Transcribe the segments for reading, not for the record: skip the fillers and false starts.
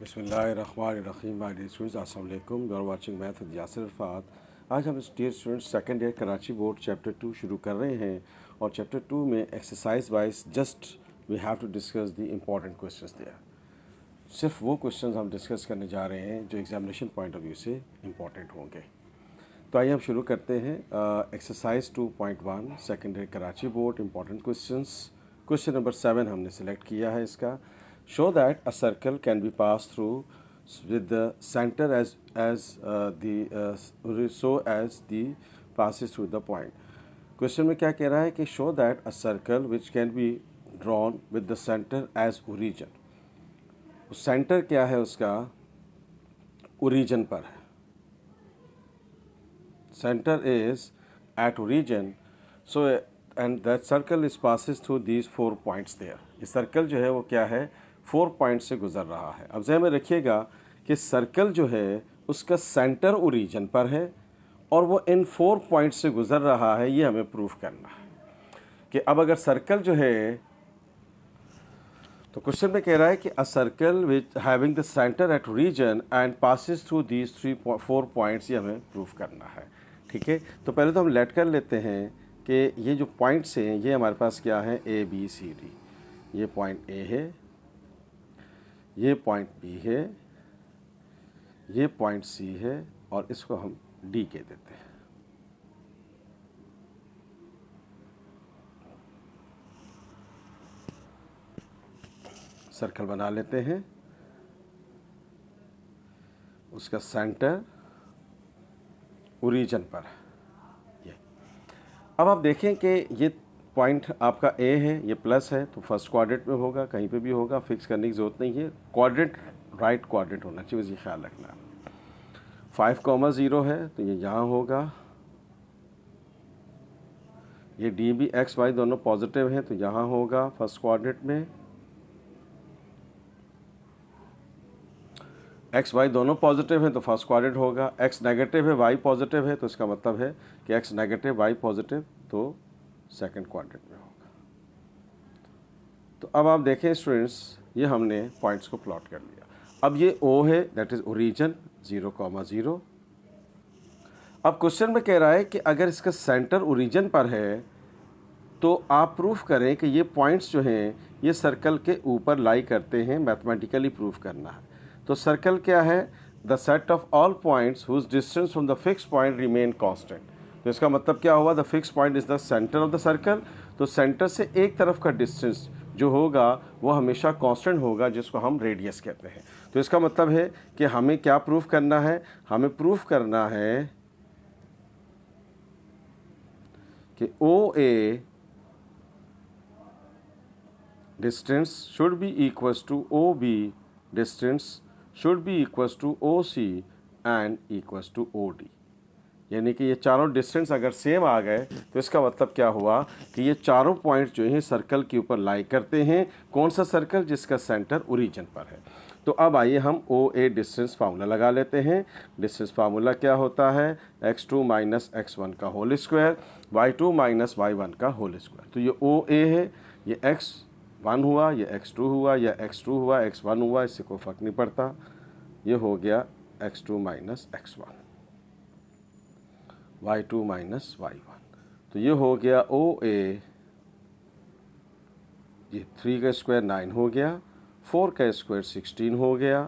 बिस्मिल्लाहिर्रहमानिर्रहीम। My dear students, अस्सलाम वालेकुम। You are watching math with Yasir Arafat. आज हम dear students second year Karachi board chapter 2 शुरू कर रहे हैं और चैप्टर 2 में exercise wise just we have to discuss the important questions there. सिर्फ वो क्वेश्चंस हम डिस्कस करने जा रहे हैं जो एग्जामिनेशन पॉइंट ऑफ व्यू से इम्पॉर्टेंट होंगे। तो आइए हम शुरू करते हैं। Exercise 2.1 second year Karachi board important questions. Question number 7 हमने सेलेक्ट किया है इसका। Show that a circle can be passed through with the center so as the passes through the point. Question में क्या कह रहा है कि show that a circle which can be drawn with the center as origin. Centre क्या है उसका? Origin पर है। Centre is at origin, so and that circle is passes through these 4 points there. ये सर्कल जो है वो क्या है? 4 पॉइंट से गुजर रहा है। अब ज़हन में रखिएगा कि सर्कल जो है उसका सेंटर ओरिजिन पर है और वो इन 4 पॉइंट से गुजर रहा है। ये हमें प्रूफ करना है कि अब अगर सर्कल जो है, तो क्वेश्चन में कह रहा है कि a circle which having the centre at origin and passes through these 4 points, ये हमें प्रूफ करना है। ठीक है, तो पहले तो हम लेट कर लेते हैं कि ये जो पॉइंट्स हैं ये हमारे पास क्या है? A B C D. ये पॉइंट ए है, ये पॉइंट बी है, ये पॉइंट सी है और इसको हम डी कह देते हैं। सर्कल बना लेते हैं, उसका सेंटर ओरिजिन पर है ये। अब आप देखें कि ये पॉइंट आपका ए है, ये प्लस है तो फर्स्ट क्वाड्रेंट में होगा, कहीं पे भी होगा, फिक्स करने की ज़रूरत नहीं है। क्वाड्रेंट राइट क्वाड्रेंट होना चाहिए, ये ख्याल रखना। 5,0 है तो ये यहाँ होगा। ये डी भी एक्स वाई दोनों पॉजिटिव हैं तो यहाँ होगा फर्स्ट क्वाड्रेंट में। एक्स वाई दोनों पॉजिटिव हैं तो फर्स्ट क्वाड्रेंट होगा। एक्स नेगेटिव है, वाई पॉजिटिव है, तो इसका मतलब है कि एक्स नेगेटिव वाई पॉजिटिव, तो सेकंड क्वाड्रेंट में होगा। तो अब आप देखें स्टूडेंट्स, ये हमने पॉइंट्स को प्लॉट कर लिया। अब ये ओ है, दैट इज ओरिजिन 0,0। अब क्वेश्चन में कह रहा है कि अगर इसका सेंटर ओरिजिन पर है तो आप प्रूफ करें कि ये पॉइंट्स जो हैं ये सर्कल के ऊपर लाई करते हैं। मैथमेटिकली प्रूफ करना है। तो सर्कल क्या है? The set of all points whose distance from the fix point remain constant. तो इसका मतलब क्या हुआ? The fix point is the centre of the circle. तो सेंटर से एक तरफ का डिस्टेंस जो होगा वो हमेशा कांस्टेंट होगा, जिसको हम रेडियस कहते हैं। तो इसका मतलब है कि हमें क्या प्रूफ करना है? हमें प्रूफ करना है कि O A distance should be equals to O B distance should be equals to O C and equals to O D. यानी कि ये चारों डिस्टेंस अगर सेम आ गए तो इसका मतलब क्या हुआ कि ये चारों पॉइंट जो हैं सर्कल के ऊपर लाई करते हैं। कौन सा सर्कल? जिसका सेंटर ओरिजिन पर है। तो अब आइए हम ओ ए डिस्टेंस फार्मूला लगा लेते हैं। डिस्टेंस फार्मूला क्या होता है? x2 माइनस x1 का whole square, y2 minus y1 का होल स्क्वायर। तो ये ओ ए है, ये x1 हुआ, ये x2 हुआ, या x2 हुआ, x1 हुआ, इससे कोई फ़र्क नहीं पड़ता। ये हो गया x2 minus x1, y2 minus y1। तो ये हो गया ओ ए। ये 3 का स्क्वायर 9 हो गया, 4 का स्क्वायर 16 हो गया।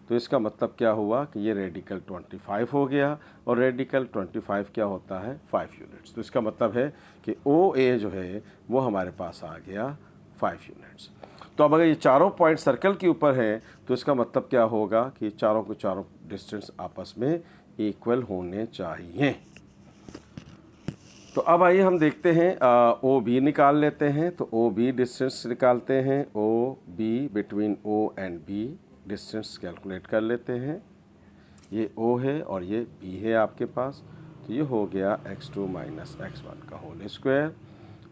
तो इसका मतलब क्या हुआ कि ये रेडिकल 25 हो गया, और रेडिकल 25 क्या होता है? 5 यूनिट्स। तो इसका मतलब है कि ओ ए जो है वो हमारे पास आ गया 5 यूनिट्स। तो अब अगर ये चारों पॉइंट सर्कल के ऊपर हैं तो इसका मतलब क्या होगा कि चारों के चारों डिस्टेंस आपस में इक्वल होने चाहिए। तो अब आइए हम देखते हैं, ओ बी निकाल लेते हैं। तो ओ बी डिस्टेंस निकालते हैं। O B between O and B distance calculate कर लेते हैं। ये ओ है और ये बी है आपके पास। तो ये हो गया x2 माइनस x1 का whole square,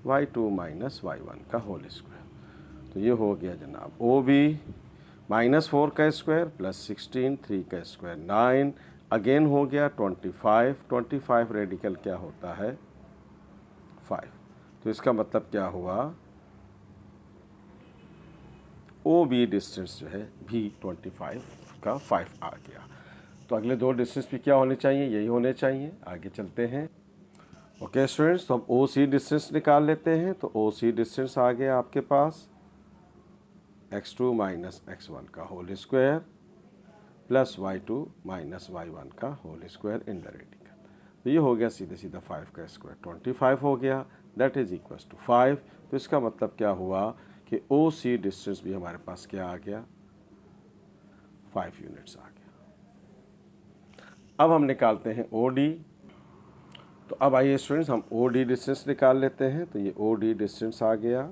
y2 minus y1 का होल स्क्वायर। तो ये हो गया जनाब ओ बी -4 का स्क्वायर प्लस 16, 3 का स्क्वायर 9, अगेन हो गया 25 रेडिकल क्या होता है? 5। तो इसका मतलब क्या हुआ? ओ बी डिस्टेंस जो है भी 25 आपका 5 आ गया। तो अगले दो डिस्टेंस भी क्या होने चाहिए, यही होने चाहिए। आगे चलते हैं। ओके स्टूडेंट्स, तो हम ओ सी डिस्टेंस निकाल लेते हैं। तो ओ सी डिस्टेंस आ गया आपके पास x2 माइनस x1 का whole square plus y2 minus y1 का whole square in the radical. तो ये हो गया सीधे सीधा 5 का स्क्वायर 25 हो गया, दैट इज इक्वल टू 5। तो इसका मतलब क्या हुआ कि ओ सी डिस्टेंस भी हमारे पास क्या आ गया, 5 यूनिट्स आ गया। अब हम निकालते हैं ओ डी। तो अब आइए स्टूडेंट्स हम ओ डी डिस्टेंस निकाल लेते हैं। तो ये ओ डी डिस्टेंस आ गया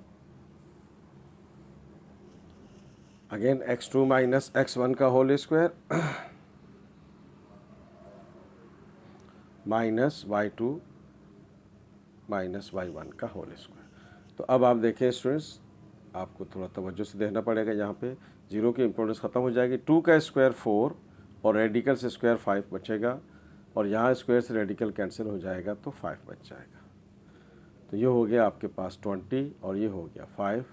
अगेन x2 माइनस x1 का whole square minus y2 minus y1 का होल स्क्वायर। तो अब आप देखें स्टूडेंट्स, आपको थोड़ा तवज्जो से देखना पड़ेगा। यहाँ पे जीरो की इंपॉर्टेंस ख़त्म हो जाएगी। 2 का स्क्वायर 4 और रेडिकल से स्क्वायर 5 बचेगा, और यहाँ स्क्वायर से रेडिकल कैंसिल हो जाएगा तो 5 बच जाएगा। तो ये हो गया आपके पास 20 और ये हो गया 5,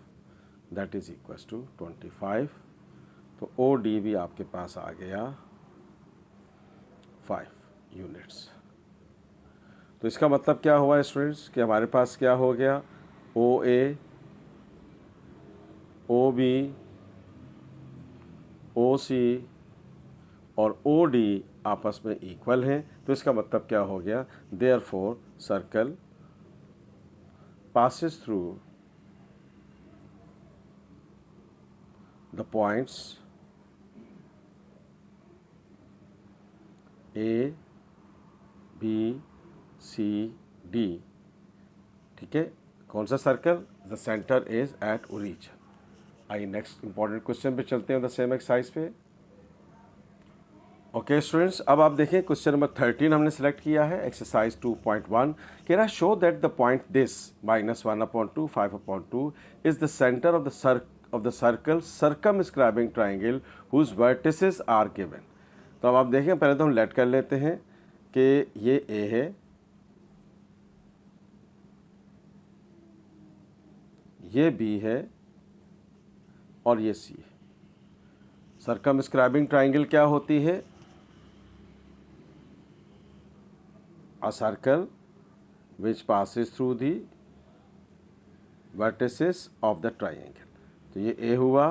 दैट इज इक्वल टू 25। तो ओ डी भी आपके पास आ गया 5 यूनिट्स। तो इसका मतलब क्या हुआ स्टूडेंट्स कि हमारे पास क्या हो गया, ओ ए, ओ बी, ओ सी और ओ डी आपस में इक्वल हैं। तो इसका मतलब क्या हो गया, therefore circle passes through the points A, B, C, D। ठीक है, कौन सा circle, the centre is at origin. आइए नेक्स्ट इंपॉर्टेंट क्वेश्चन पे चलते हैं द सेम एक्सरसाइज पे। ओके स्टूडेंट्स, अब आप देखें क्वेश्चन नंबर 13 हमने सेलेक्ट किया है। एक्सरसाइज 2.1 कह रहा है show that the point this -1/2 5/2 is the centre of the circle circumscribing triangle whose vertices are given. तो अब आप देखें, पहले तो हम लेट कर लेते हैं कि ये ए है, ये बी है और ये सी है। सर्कमस्क्राइबिंग ट्राइंगल क्या होती है, a circle which passes through the vertices of the triangle। तो ये A हुआ,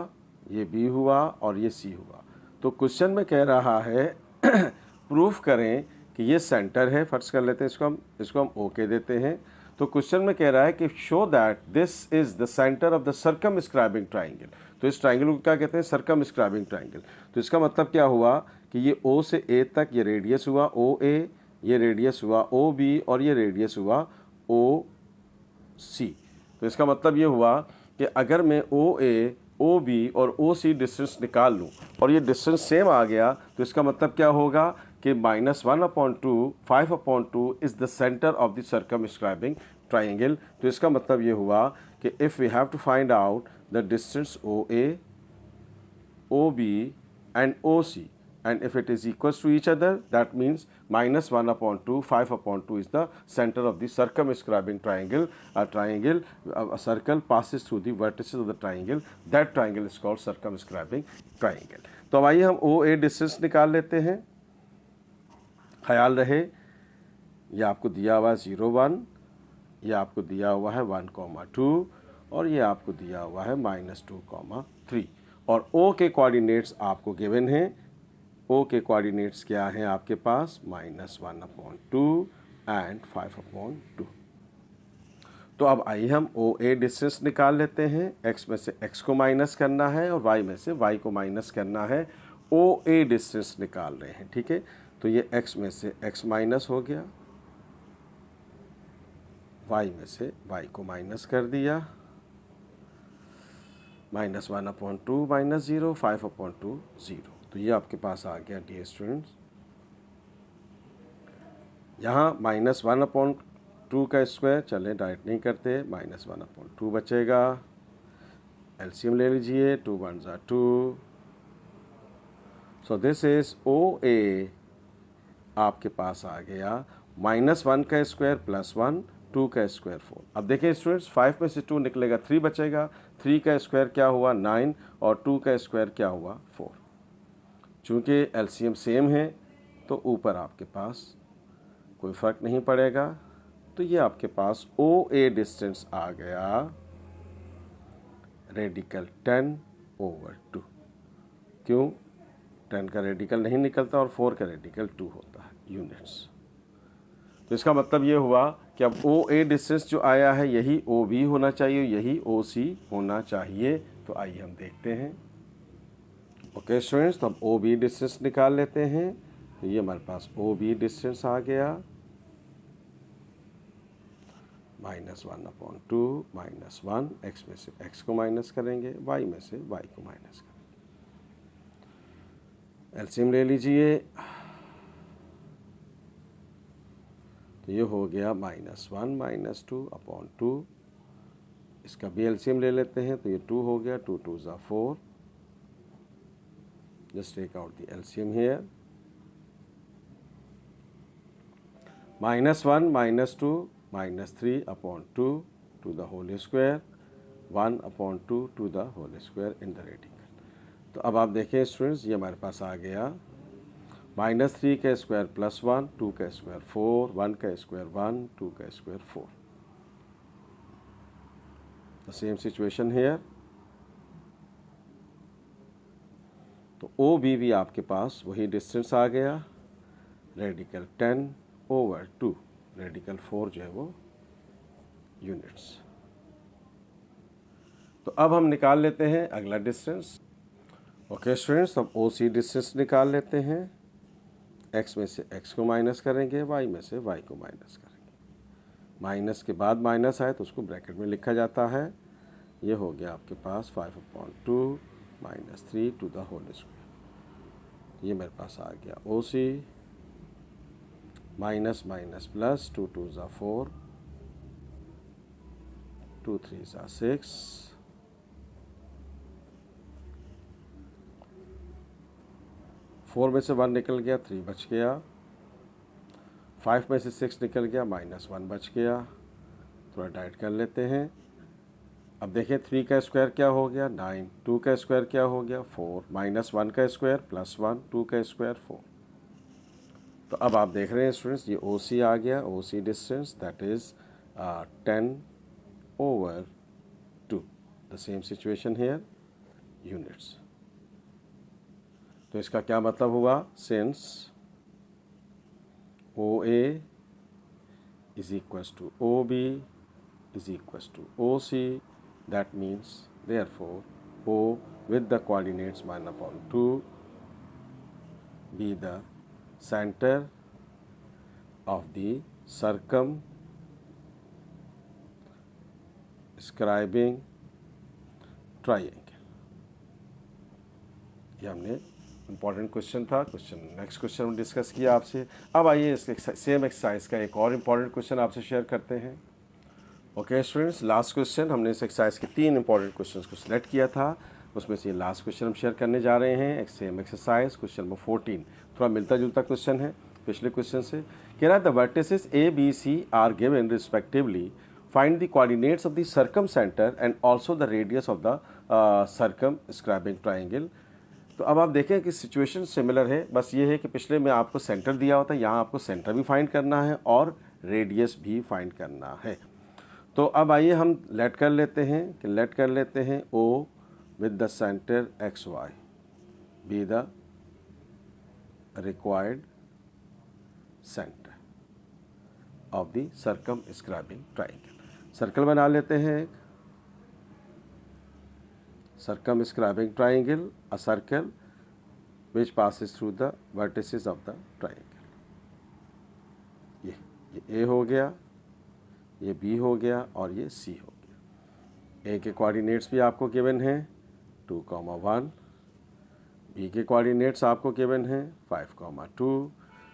ये B हुआ और ये C हुआ। तो क्वेश्चन में कह रहा है प्रूफ करें कि ये सेंटर है। फर्ज कर लेते हैं इसको हम ओके देते हैं। तो क्वेश्चन में कह रहा है कि show that this is the centre of the circumscribing triangle. तो इस ट्राइंगल को क्या कहते हैं, सर्कमस्क्राइबिंग ट्राइंगल। तो इसका मतलब क्या हुआ कि ये O से A तक ये रेडियस हुआ OA, ये रेडियस हुआ OB और ये रेडियस हुआ OC। तो इसका मतलब ये हुआ कि अगर मैं OA, OB और OC डिस्टेंस निकाल लूँ और ये डिस्टेंस सेम आ गया, तो इसका मतलब क्या होगा कि -1/2 5/2 is the centre of the circumscribing triangle. तो इसका मतलब ये हुआ कि if we have to find out the distance OA, OB and OC, and if it is equals to each other, that means -1/2 5/2 is the center of the circumscribing triangle. A circle passes through the vertices of the triangle. That triangle is called circumscribing triangle। तो अब आइए हम OA distance निकाल लेते हैं। ख्याल रहे ये आपको दिया हुआ है 0 1, ये आपको दिया हुआ है 1,2 और ये आपको दिया हुआ है -2, 3 और O के कोऑर्डिनेट्स आपको गिवन हैं। O के कोऑर्डिनेट्स क्या हैं आपके पास, -1/2 एंड 5/2। तो अब आइए हम OA डिस्टेंस निकाल लेते हैं। x में से x को माइनस करना है और y में से y को माइनस करना है। OA डिस्टेंस निकाल रहे हैं, ठीक है। तो ये x में से x माइनस हो गया, y में से y को माइनस कर दिया, -1/2 -0 5/2 0। तो ये आपके पास आ गया डियर स्टूडेंट्स। यहाँ -1/2 का स्क्वायर, चलें डायरेक्ट नहीं करते, -1/2 बचेगा। एलसीएम ले लीजिए, 2 1 ज़ा 2। सो दिस इज OA आपके पास आ गया -1 का स्क्वायर +1, 2 का स्क्वायर 4। अब देखिए स्टूडेंट्स, 5 में से 2 निकलेगा 3 बचेगा। 3 का स्क्वायर क्या हुआ 9 और 2 का स्क्वायर क्या हुआ 4। चूँकि एलसीएम सेम है तो ऊपर आपके पास कोई फ़र्क नहीं पड़ेगा, तो ये आपके पास ओ ए डिस्टेंस आ गया रेडिकल 10/2। क्यों? 10 का रेडिकल नहीं निकलता और 4 का रेडिकल 2 होता है यूनिट्स। तो इसका मतलब ये हुआ कि अब ओ ए डिस्टेंस जो आया है यही ओ बी होना चाहिए, यही ओ सी होना चाहिए। तो आइए हम देखते हैं। ओके स्टूडेंट्स, तो हम ओ बी डिस्टेंस निकाल लेते हैं। तो ये हमारे पास ओ बी डिस्टेंस आ गया -1/2 -1, एक्स में से एक्स को माइनस करेंगे, वाई में से वाई को माइनस करेंगे। एलसीएम ले लीजिए, तो ये हो गया -1 -2/2। इसका भी एलसीएम ले लेते हैं, तो ये 2 हो गया, 2 2 ज़ा 4। Just take out the LCM here. -1 -2 -3/2 to the whole square, 1/2 to the whole square in the radical। तो अब आप देखें स्टूडेंट्स, ये हमारे पास आ गया -3 का स्क्वायर +1, 2 का स्क्वायर 4, 1 का स्क्वायर 1, 2 का square 4। The same situation here. तो ओ बी भी आपके पास वही डिस्टेंस आ गया रेडिकल 10/2, रेडिकल 4 जो है वो यूनिट्स। तो अब हम निकाल लेते हैं अगला डिस्टेंस। ओके स्टूडेंट्स, अब ओ सी डिस्टेंस निकाल लेते हैं। एक्स में से एक्स को माइनस करेंगे, वाई में से वाई को माइनस करेंगे। माइनस के बाद माइनस आए तो उसको ब्रैकेट में लिखा जाता है। ये हो गया आपके पास 5/2 -3 to the whole square। ये मेरे पास आ गया ओ सी, माइनस माइनस प्लस, 2 2 ज़ा 4, 2 3 ज़ा 6, 4 में से 1 निकल गया, 3 बच गया, 5 में से 6 निकल गया, -1 बच गया। थोड़ा डाइट कर लेते हैं। अब देखिए 3 का स्क्वायर क्या हो गया 9, 2 का स्क्वायर क्या हो गया 4, -1 का स्क्वायर +1, 2 का स्क्वायर 4। तो अब आप देख रहे हैं स्टूडेंट्स, ये ओ सी आ गया, O C distance that is 10/2। The same situation here, units. तो इसका क्या मतलब हुआ, since O A is equals to O B is equals to O C, that means therefore O with the coordinates 1/2 be the center of the circumscribing triangle। ये हमने important question था। Next question हम discuss किया आपसे। अब आइए इस same exercise का एक और इम्पॉर्टेंट क्वेश्चन आपसे शेयर करते हैं। ओके स्टूडेंट्स, लास्ट क्वेश्चन हमने इस एक्सरसाइज के 3 इंपॉर्टेंट क्वेश्चंस को सिलेक्ट किया था, उसमें से ये लास्ट क्वेश्चन हम शेयर करने जा रहे हैं। एक सेम एक्सरसाइज क्वेश्चन नंबर 14, थोड़ा मिलता जुलता क्वेश्चन है पिछले क्वेश्चन से। कह रहा है the vertices A B C are given respectively, find the coordinates of the circumcentre and also the radius of the circumscribing triangle. तो अब आप देखें कि सिचुएशन सिमिलर है, बस ये है कि पिछले में आपको सेंटर दिया होता है, यहाँ आपको सेंटर भी फाइंड करना है और रेडियस भी फाइंड करना है। तो अब आइए हम लेट कर लेते हैं ओ with the center xy be the required center of the circumscribing triangle। Circle बना लेते हैं एक circumscribing triangle, a circle which passes through the vertices of the triangle। ये A हो गया, ये B हो गया और ये C हो गया। A के कोऑर्डिनेट्स भी आपको गिवन हैं 2,1, बी के कोऑर्डिनेट्स आपको गिवन हैं 5,2,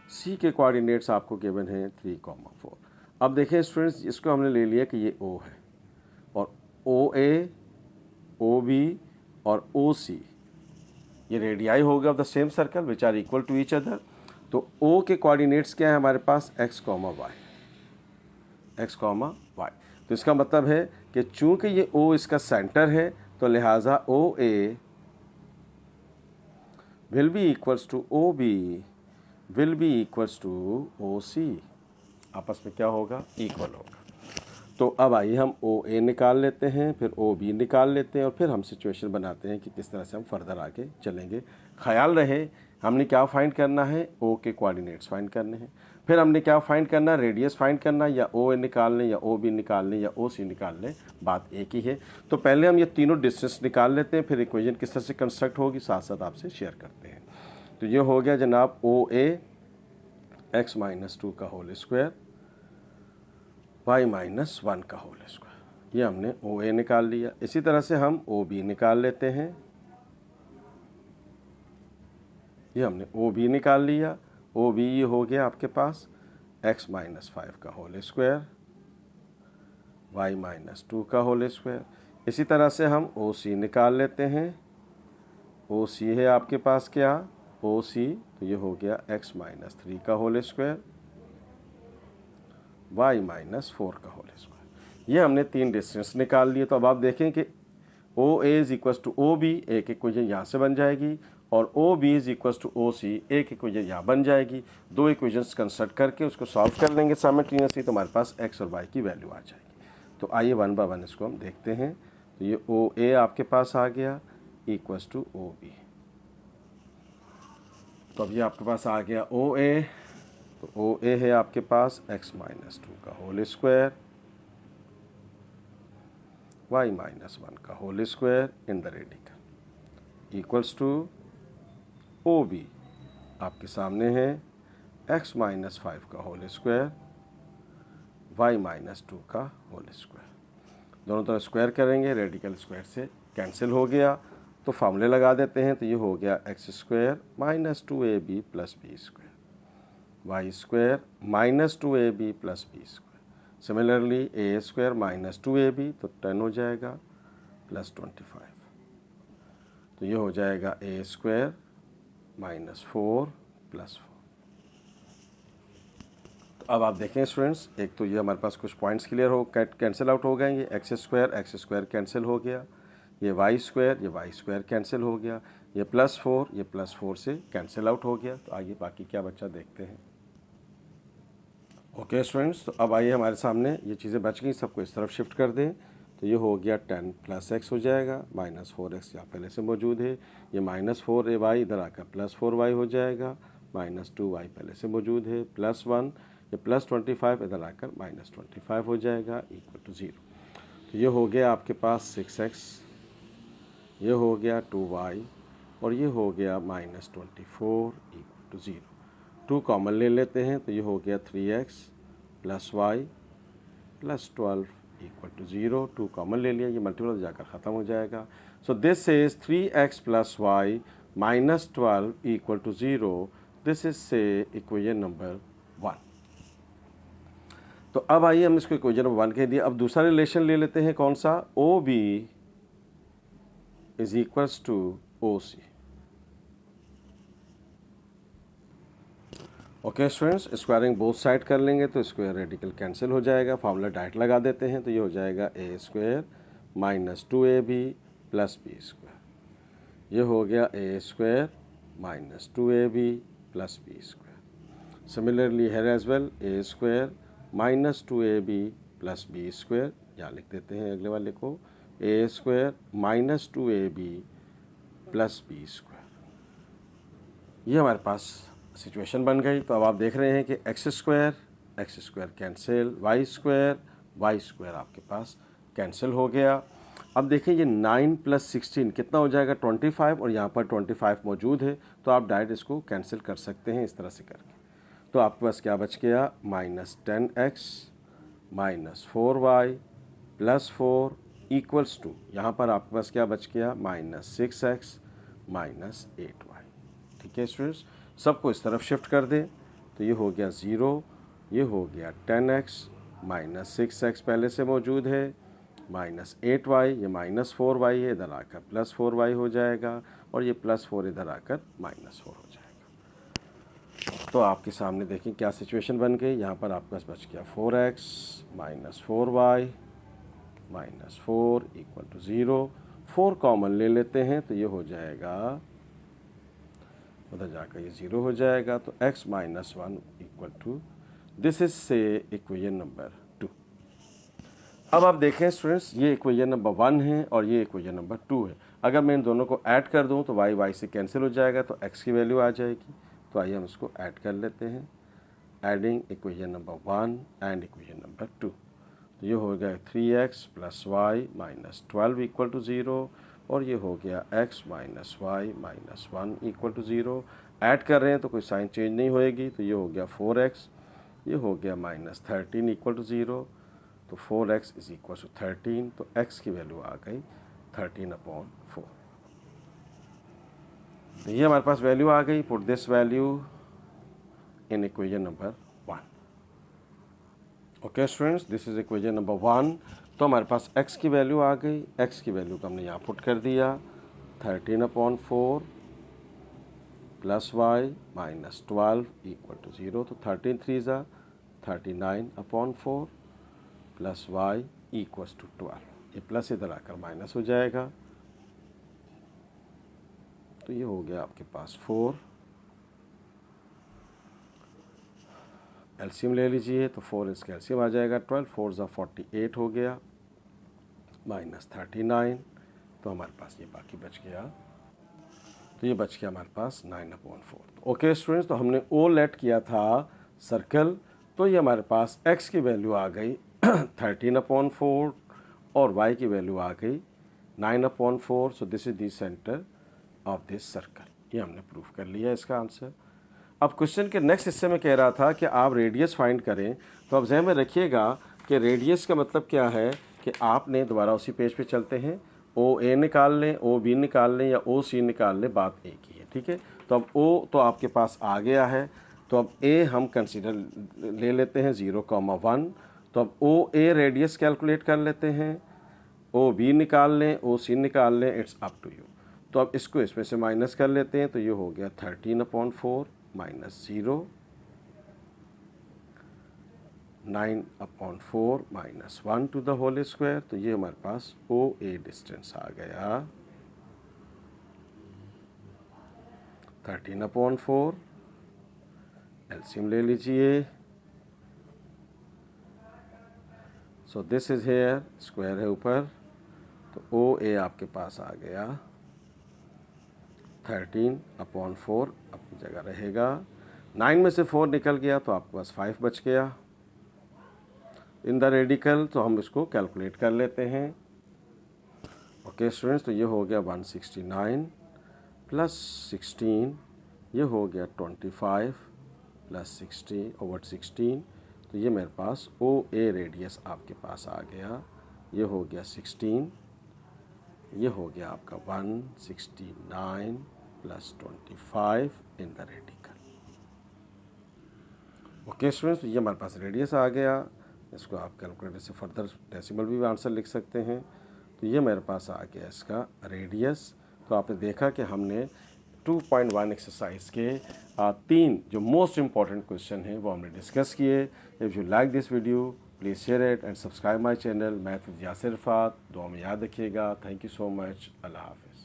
सी के कोऑर्डिनेट्स आपको गिवन हैं 3,4। अब देखें स्टूडेंट्स, इसको हमने ले लिया कि ये ओ है और ओ ए, ओ बी और ओ सी ये रेडियाई होगा of the same circle which are equal to each other. तो ओ के कोऑर्डिनेट्स क्या है हमारे पास x, y। तो इसका मतलब है कि चूंकि ये ओ इसका सेंटर है तो लिहाजा O A will be equals to O B will be equals to O C, आपस में क्या होगा, इक्वल होगा। तो अब आइए हम ओ ए निकाल लेते हैं, फिर ओ बी निकाल लेते हैं, और फिर हम सिचुएशन बनाते हैं कि किस तरह से हम फर्दर आगे चलेंगे। ख्याल रहे हमने क्या फाइंड करना है, ओ के कोऑर्डिनेट्स फाइंड करने हैं, फिर हमने क्या फाइंड करना है, रेडियस फाइंड करना, या ओ ए निकाल लें या ओ बी निकाल लें या ओ सी निकाल लें, बात एक ही है। तो पहले हम ये तीनों डिस्टेंस निकाल लेते हैं, फिर इक्वेशन किस तरह से कंस्ट्रक्ट होगी साथ साथ आपसे शेयर करते हैं। तो ये हो गया जनाब ओ ए एक्स माइनस 2 का होल स्क्वायर वाई माइनस 1 का होल स्क्वायर, ये हमने ओ ए निकाल लिया। इसी तरह से हम ओ बी निकाल लेते हैं, ये हमने ओ बी निकाल लिया। ओ बी ये हो गया आपके पास एक्स माइनस 5 का होल स्क्वायर वाई माइनस 2 का होल स्क्वायर। इसी तरह से हम ओ सी निकाल लेते हैं, ओ सी है आपके पास क्या, ओ सी, तो ये हो गया एक्स माइनस 3 का होल स्क्वायर वाई माइनस 4 का होल स्क्वायर। ये हमने तीन डिस्टेंस निकाल लिए। तो अब आप देखें कि O A is equal to O B, एक इक्वेशन यहाँ से बन जाएगी, और O B is equal to O C, एक इक्वेशन यहाँ बन जाएगी। दो इक्वेशंस कंस्ट्रक्ट करके उसको सॉल्व कर लेंगे साइमल्टेनियसली, तो हमारे पास एक्स और वाई की वैल्यू आ जाएगी। तो आइए वन बाय वन इसको हम देखते हैं। तो ये ओ ए आपके पास आ गया इक्वल टू ओ बी, तो अब ये आपके पास आ गया ओ ए, तो ओ ए है आपके पास एक्स माइनस 2 का होल स्क्वायर वाई माइनस 1 का whole square in the radical equals to O B आपके सामने है एक्स माइनस 5 का होल स्क्वायर वाई माइनस 2 का होल स्क्वायर। दोनों तरफ स्क्वायर करेंगे, रेडिकल स्क्वायर से कैंसिल हो गया, तो फार्मूले लगा देते हैं। तो ये हो गया x square minus 2ab plus b square y square minus 2ab plus b square. Similarly a square minus 2ab, तो 10 हो जाएगा प्लस 25, तो ये हो जाएगा ए स्क्वायर माइनस 4 प्लस 4। तो अब आप देखें स्टूडेंट्स, एक तो ये हमारे पास कुछ पॉइंट्स क्लियर हो कैंसिल आउट हो गए, ये एक्स स्क्वायर कैंसिल हो गया, ये वाई स्क्वायर कैंसिल हो गया, ये प्लस 4 से कैंसिल आउट हो गया। तो आइए बाकी क्या बच्चा देखते हैं। ओके स्टूडेंट्स, तो अब आइए हमारे सामने ये चीज़ें बच गई, सबको इस तरफ शिफ्ट कर दें। तो ये हो गया 10 प्लस एक्स हो जाएगा, माइनस 4x यहाँ पहले से मौजूद है, ये माइनस 4ay इधर आकर प्लस 4y हो जाएगा, माइनस 2y पहले से मौजूद है, प्लस 1, ये प्लस 25 इधर आकर माइनस 25 हो जाएगा इक्वल टू 0। तो ये हो गया आपके पास 6x, ये हो गया 2y, और ये हो गया माइनस 24 इक्वल टू 0। 2 कॉमन ले लेते हैं, तो ये हो गया 3x plus Y plus 12 equal to 0। 2 common ले लिया, ये मल्टीपल जाकर ख़त्म हो जाएगा। So this is 3x plus Y minus 12 equal to 0। This is say equation number 1। तो अब आइए हम इसको इक्वेशन नंबर 1 कह दिया। अब दूसरा रिलेशन ले लेते हैं, कौन सा, O B is equals to O C. Okay students, squaring both side कर लेंगे तो स्क्वायर रेडिकल कैंसिल हो जाएगा, फार्मूला डायरेक्ट लगा देते हैं। तो ये हो जाएगा a square minus 2ab plus b square, ये हो गया a square minus 2ab plus b square. Similarly here as well, a square minus 2ab plus b square, यहाँ लिख देते हैं अगले वाले को, a square minus 2ab plus b square. ये हमारे पास सिचुएशन बन गई। तो अब आप देख रहे हैं कि X square cancel, Y square आपके पास कैंसिल हो गया। अब देखें ये 9 प्लस 16 कितना हो जाएगा, 25, और यहाँ पर 25 मौजूद है, तो आप डायरेक्ट इसको कैंसिल कर सकते हैं इस तरह से करके। तो आपके पास क्या बच गया, minus 10x minus 4y plus 4 equals to, यहाँ पर आपके पास क्या बच गया, माइनस 6x माइनस 8y। ठीक है स्टूडेंट्स, सबको इस तरफ शिफ्ट कर दें। तो ये हो गया 0, ये हो गया 10x माइनस 6x पहले से मौजूद है, माइनस 8y, ये माइनस 4y है, इधर आकर प्लस 4y हो जाएगा, और ये प्लस 4 इधर आकर माइनस 4 हो जाएगा। तो आपके सामने देखें क्या सिचुएशन बन गई। यहाँ पर आपके पास बच गया 4x minus 4y minus 4 equal to 0। 4 common ले लेते हैं, तो ये हो जाएगा उधर जाकर ये 0 हो जाएगा। तो x minus 1 equal to, this is say equation number 2। अब आप देखें स्टूडेंट्स, ये इक्वेशन नंबर 1 है और ये इक्वेशन नंबर 2 है। अगर मैं इन दोनों को ऐड कर दूं तो y से कैंसिल हो जाएगा, तो x की वैल्यू आ जाएगी। तो आइए हम इसको ऐड कर लेते हैं, adding equation number 1 and equation number 2। तो ये हो गया 3x plus Y minus 12 equal to 0, और ये हो गया x minus Y minus 1 equal to 0। Add कर रहे हैं तो कोई साइन चेंज नहीं होएगी, तो ये हो गया 4x, ये हो गया माइनस 13 इक्वल टू 0। तो 4x इज इक्वल टू 13, तो x की वैल्यू आ गई 13/4। तो ये हमारे पास वैल्यू आ गई। Put this value in equation number 1। Okay students, this is equation number 1। तो हमारे पास x की वैल्यू आ गई। x की वैल्यू को हमने यहाँ पुट कर दिया, 13/4 plus Y minus 12 equal to 0। तो 13 3 ज़ा 39/4 प्लस वाई इक्वल्स टू 12। ये प्लस इधर आकर माइनस हो जाएगा, तो ये हो गया आपके पास 4। एलसीएम ले लीजिए, तो 4 इसका एलसीएम आ जाएगा 12, 4 ज़ा 48 हो गया माइनस 39। तो हमारे पास ये बाकी बच गया, तो ये बच गया हमारे पास 9/4। ओके स्टूडेंट्स, तो हमने ओ लेट किया था सर्कल, तो ये हमारे पास x की वैल्यू आ गई 13/4 और y की वैल्यू आ गई 9/4। सो this is the centre of this circle. ये हमने प्रूफ कर लिया इसका आंसर। अब क्वेश्चन के नेक्स्ट हिस्से में कह रहा था कि आप रेडियस फाइंड करें। तो अब ज़हन में रखिएगा कि रेडियस का मतलब क्या है, कि आपने दोबारा उसी पेज पे चलते हैं, ओ ए निकाल लें, ओ बी निकाल लें या ओ सी निकाल लें, बात एक ही है, ठीक है। तो अब ओ तो आपके पास आ गया है, तो अब ए हम कंसीडर ले लेते हैं 0,1। तो अब ओ ए रेडियस कैलकुलेट कर लेते हैं, ओ बी निकाल लें, ओ सी निकाल लें, इट्स अप टू यू। तो अब इसको इसमें से माइनस कर लेते हैं, तो ये हो गया 13/4 minus 0, 9/4 minus 1 to the whole square. तो ये हमारे पास ओ ए डिस्टेंस आ गया 13/4। एलसीएम ले लीजिए, सो दिस इज हेयर, स्क्वायर है ऊपर, तो ओ ए आपके पास आ गया 13/4 अपनी जगह रहेगा। 9 में से 4 निकल गया तो आपके पास 5 बच गया इन द रेडिकल। तो हम इसको कैलकुलेट कर लेते हैं। ओके स्टूडेंट्स, तो ये हो गया 169 प्लस 16, ये हो गया 25 प्लस 60/16। तो ये मेरे पास ओ ए रेडियस आपके पास आ गया, ये हो गया 16, ये हो गया आपका 169 plus 25 in the radical. Okay students, ये हमारे पास रेडियस आ गया। इसको आप कैलकुलेटर से फर्दर डेसिमल भी आंसर लिख सकते हैं। तो ये मेरे पास आ गया इसका रेडियस। तो आपने देखा कि हमने 2.1 एक्सरसाइज के 3 जो मोस्ट इम्पॉर्टेंट क्वेश्चन हैं वो हमने डिस्कस किए। If you like this video please share it and subscribe my channel math with Yasir Rafat. दुआ में याद रखिएगा। Thank you so much. अल्लाह हाफ़िज़।